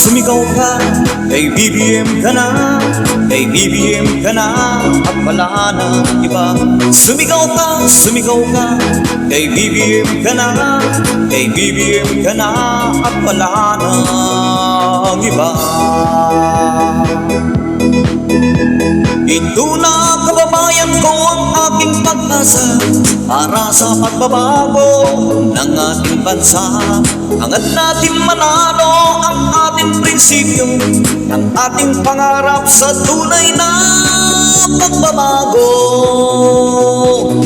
Sumigaw ka, kay BBM ka na, kay BBM ka na, at wala na iba. Sumigaw ka, kay BBM ka na, kay BBM ka na, at wala na iba. Ito na kababayan ko ang aking pag-asa para sa pagbabago ng ating bansa. Hangad natin manalo ang ating prinsipyo, ng ating pangarap sa tunay na pagbabago.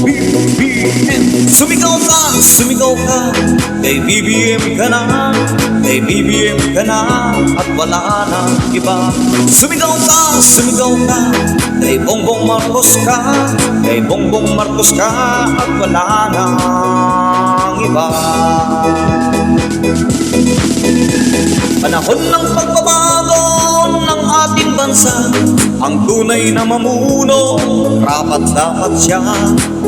BBM, sumigaw ka, kay BBM ka na, kay BBM ka na, at wala na iba. Sumigaw ka, kay Bongbong Marcos ka, kay Bongbong Marcos ka, at wala na iba. Panahon ng pagbabago ng ating bansa, ang tunay na mamuno, rapat dapat siya.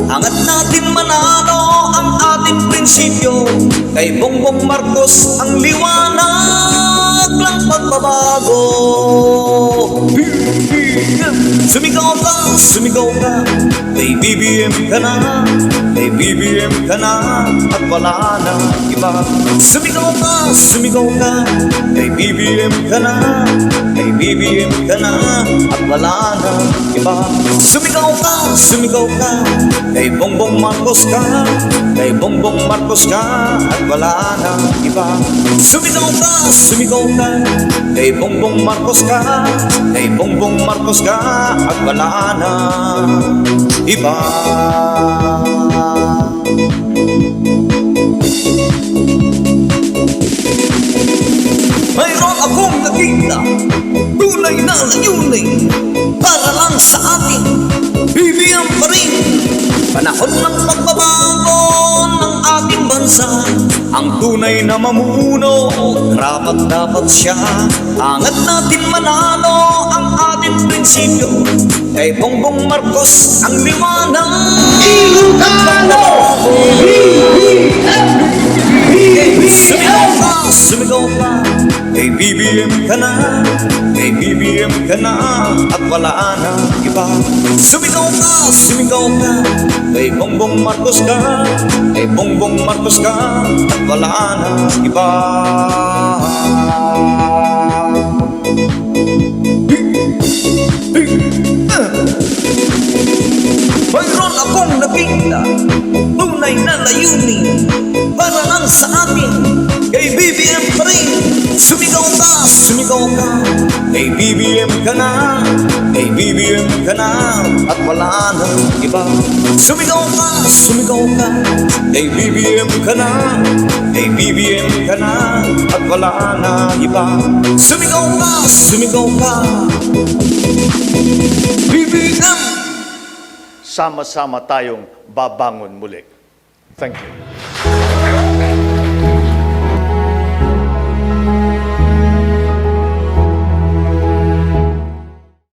Hangad natin manalo ang ating prinsipyo, kay Bongbong Marcos ang liwanag ng pagbabago. Sumigaw ka, kay BBM ka na, kay BBM ka na, at wala na iba. Sumigaw ka, kay BBM ka na, kay BBM ka na, at wala na iba. Sumigaw ka, kay Bongbong Marcos ka, kay Bongbong Marcos ka, at wala na iba. Sumigaw ka, kay Bongbong Marcos ka, kay Bongbong Marcos ka, at wala na iba. Mayroon akong nakita, tunay na layunin, para lang sa atin, BBM pa rin. Panahon ng pagbabago ng ating bansa, ang tunay na mamuno, rapat dapat siya. Hangad natin manalo ang ating prinsipyo, kay Bongbong Marcos ang liwanag. Ilocano! Sumigaw ka, kay BBM ka na, kay BBM ka na, at wala na iba. Sumigaw ka, kay Bongbong Marcos ka, kay Bongbong Marcos ka, at wala na iba. Mayroon akong nakita, tunay na layunin, para lang sa atin, kay BBM pa rin. Sumigaw ka, kay BBM ka na, kay BBM ka na, at wala na iba. Sumigaw ka, kay BBM ka na, kay BBM ka na, at wala na iba. Sumigaw ka, BBM. Sama-sama tayong babangon muli. Thank you.